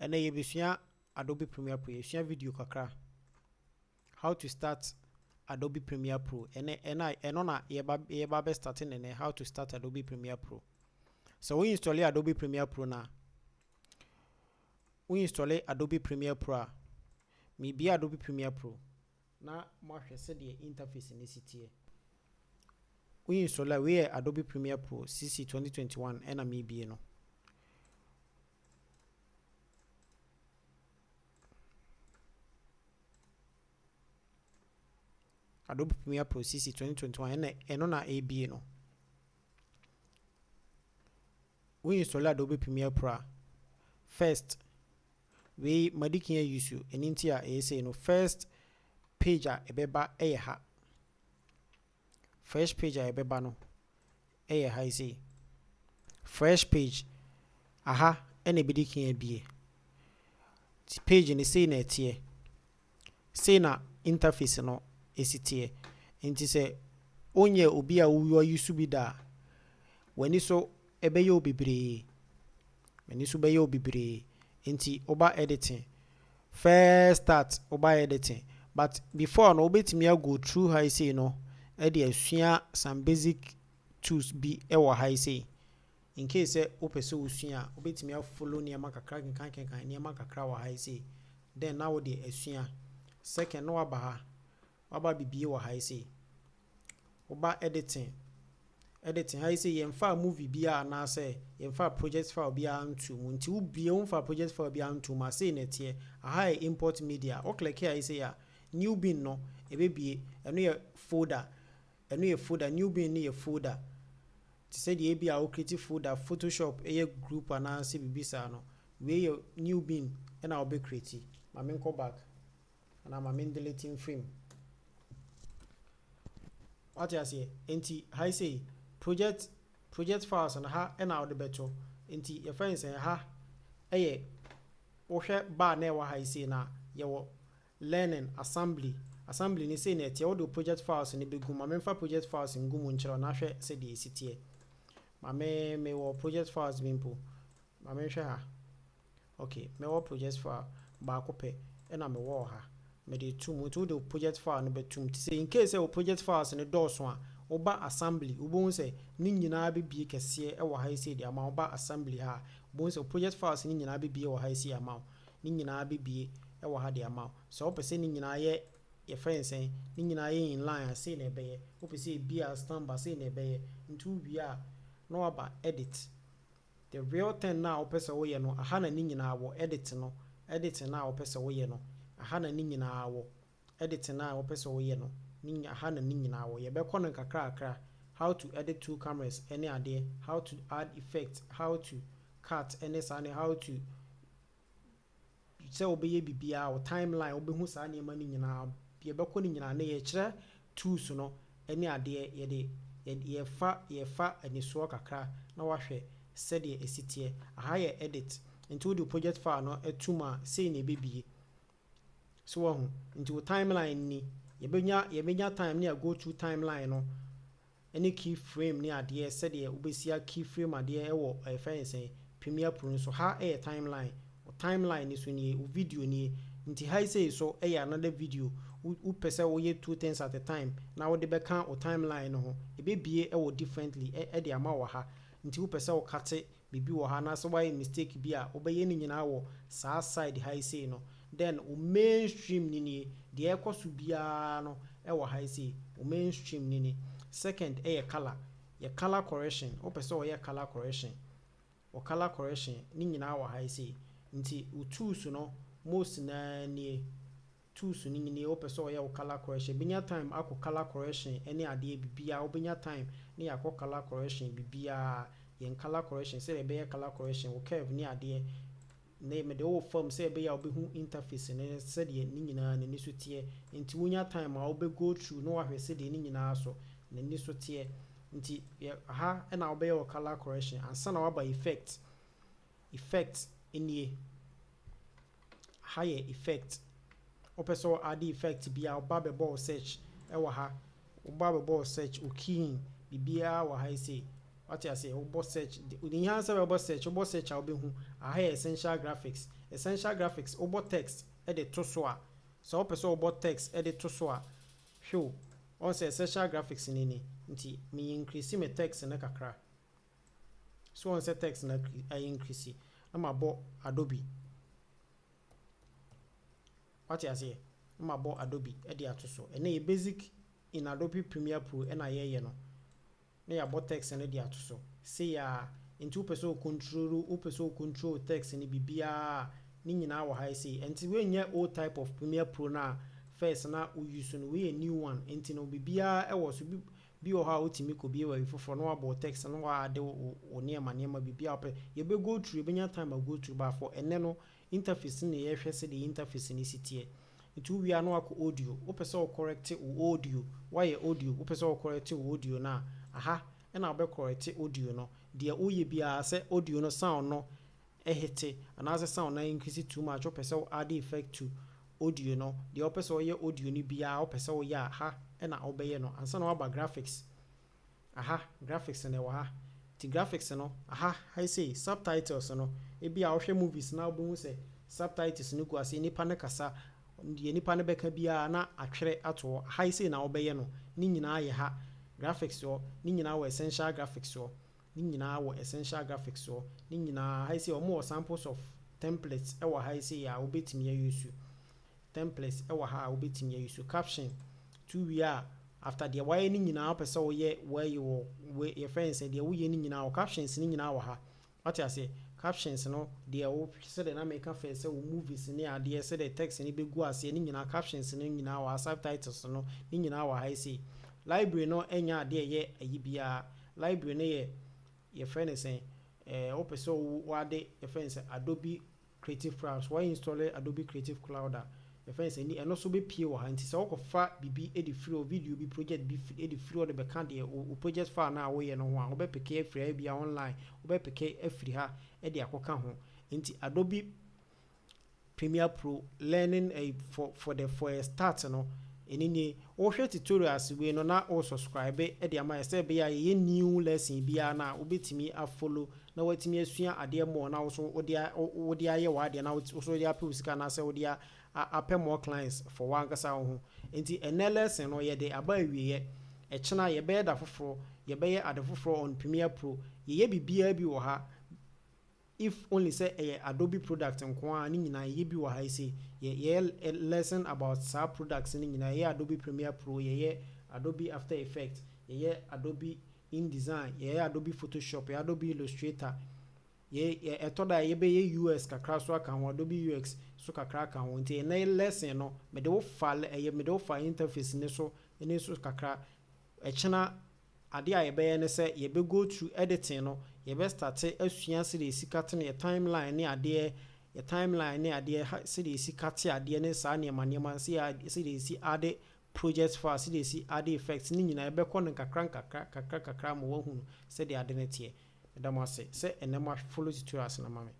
And then you Adobe Premiere Pro, you video kakra. How to start Adobe Premiere Pro. And on yeba starting and how to start Adobe Premiere Pro. So we install Adobe Premiere Pro now. We install Adobe Premiere Pro. Me be Adobe Premiere Pro. Na ma hwese the interface in CTA. We install we Adobe Premiere Pro CC 2021 and me be no. Adobe Premiere Pro CC 2021 and on ABA no. We install Adobe Premiere Pro. First, we madikin use you and intia say no first page ebeba ha. First page ebeba no ha say. Fresh page aha and ebedikin be. Page in the say na tie. Say na interface no esitie. Inti say onye obi a wo use bi da. Wani so ebe yo bebre. Wani so be yo bebre. Inti oba editing. First start oba editing. But before no obetimi go through how say no, e dey asua some basic tools be e wo how say. In case opese usua obetimi follow niam kakra kan niam kakra wo how say. Then now dey asua. Second no aba bibie wo how say. Oba editing how say yemfa movie bia na say yemfa project file bia ntu nti wo bia yemfa project file bia ntu ma say netie aha import media o click here say ya new bin no ebebie eno ye folder new bin ni ye folder ti say the bia o create folder Photoshop eye group ana say bibisa no we ye new bin and I will be create ma men go back and I'm deleting frame what you say enti how say project files and ha and out the better into your friends and ha ohwe ba na wa ha say na ye wo learning assembly ni say na tie wo project files ni be guma memfa project files ngumu nchiro na hwe say the sitie ma me wo project files bimpo ma me hwe ha okay me wo project file ba ko pe na me wo ha me de two to the project file no betum to say in case e project files ni do so a oba assembly ubon say ni nyina be bie kese e wo ha say the amount oba assembly ha ubon say project files ni nyina be bie wo ha say amount ni nyina be bie e wo ha the amount so opese ni nyina ye friend say ni nyina ye in line say na be ye opese bia stamp say na be ye ntu bia no aba edit the real thing now opese wo ye no aha na ni nyina wo edit na opese wo ye no aha na ni nyina wo edit na opese wo ye no ni aha na ni nyina wo ye be kono kakra how to edit two cameras any ade how to add effect how to cut any sane how to say obeye bibia o timeline obehu sa na ma ni nyina ye be kono nyina na ye kire tools no any ade ye fa ani so kakra na wahwe said ye esitie aha ye edit into the project file no etuma say na bebie so wo into timeline ni yebenya time ni go through timeline no any keyframe ni ade said ye obesia keyframe ade e wo say Premiere Pro so ha timeline o timeline ni so ni video ni nti high say so another video u pese wo ye two things at a time na wo de be kan o timeline no ho e be bie wo differently de ama wo ha nti u pese wo kate bibi wo ha na so why mistake bi a obeye ni nyina wo sa side high say no then o mainstream ni de ekoso bia no wo high say o mainstream ni second color correction o pese wo ye color correction o color correction ni nyina wo high say nti o tools no most na ni tools ni nyina o pese wo ye o color correction binya time akọ color correction any ade bibia o binya time ni akọ color correction bibia yen color correction say be color correction o curve ni ade na me de o form say be ya obehu interface ne say de ni nyina na ni so tie nti wonya time a obe go through no ahwe say de ni nyina so na ni so tie nti aha na obe your color correction and sana wa by effect in higher effect opeso add effect bia oba be ball search e wa ha oba be ball search o key bibia wa ha say what you say obo search the answer obo search a obehu aha essential graphics obo text de to so a so ope so obo text de to so a hwe on say essential graphics ni nti me increase me text na kakra so on say text na I increase na mabo Adobe what you say mabo Adobe e de ato so e na basic in Adobe Premiere Pro e na ye no na ya bo text na de ato so say ya into person control text ni bibia ni nyina wo high say enti we nya old type of Premiere Pro na first na we use no we a new one enti no bibia e wo so bi o ha otimi ko bi wa fofo no abo text no wa ade o niema bibia ope ye be go through be nya time go through ba for ene no interface ni ye hwese de interface ni sitie enti we are no akọ audio o pese o correct o audio why audio o pese o correct o audio na aha e na be correct audio no de oye bia se audio no sound no ehete and as sound na increase too much o pese o add effect to audio no de o pese o ye audio ni bia o pese o ya ha e na obeye no ansa na aba graphics aha graphics na wa ha ti graphics no aha I say subtitles no e bia o hwe movies na obo hu se subtitles no go ase nipa ne kasa de nipa ne beka bia na atwere ato I say na obeye no ni nyina ye ha graphics yo ni nyina wo essential graphics yo ni nyina wo essential graphics yo ni nyina I say o more samples of templates e wo I say ya obetimi ya use templates e wo ha obetimi ya use caption to we are after the why ni nyina pese wo ye where you we your friends say the wo ye ni nyina wo captions ni nyina wo ha what you say captions no the wo say the na make first say wo movies ni ade say the text ni be go ase ni nyina captions ni nyina wo subtitles no ni nyina wo I say library no enya ade ye ayibia library no ye your friend say opese wo ade your friend say Adobe Creative Cloud why install Adobe Creative Cloud your friend say ni eno so be pie wo ha nti say wo fa bibi edi free video bi project bi edi free de be kan de o project file na wo ye no ho a wo be peke free bia online wo be peke afri ha e de akoka ho nti Adobe Premiere Pro learning for a start no enini wo hwe tutorials we no na o subscribe e de ama say be ya ye new lesson bia na obetimi a follow na watimi asua ade mo na wo so wo de aye wa de na wo so de apɛ usika na say wo de apɛ more clients for one kasa ho enti ene lesson no ye de aba awie e kyena ye be da foforo ye be ye ade foforo on Premiere Pro ye bibia bi wo ha if only say Adobe product nko ni nyina ye bi wo ha say ye lesson about sa products ni nyina ye Adobe Premiere Pro ye Adobe After Effects ye Adobe InDesign ye Adobe Photoshop ye Adobe Illustrator ye etoda ye be ye US kakra so aka ho Adobe UX so kakra aka ho nti na lesson no me de wo file me de wo file interface ni so kakra e kyena ade a ye be ne say ye be go through editing no ye be start asua se de sikate ne timeline ne ade ye timeline ne ade se de sikate ade ne sa ne manema se de si ade project file se de si ade effects ni nyina ye be kɔ ne kakra mo wo hu se de ade ne tie da mo ase se enema follow tutorials na mame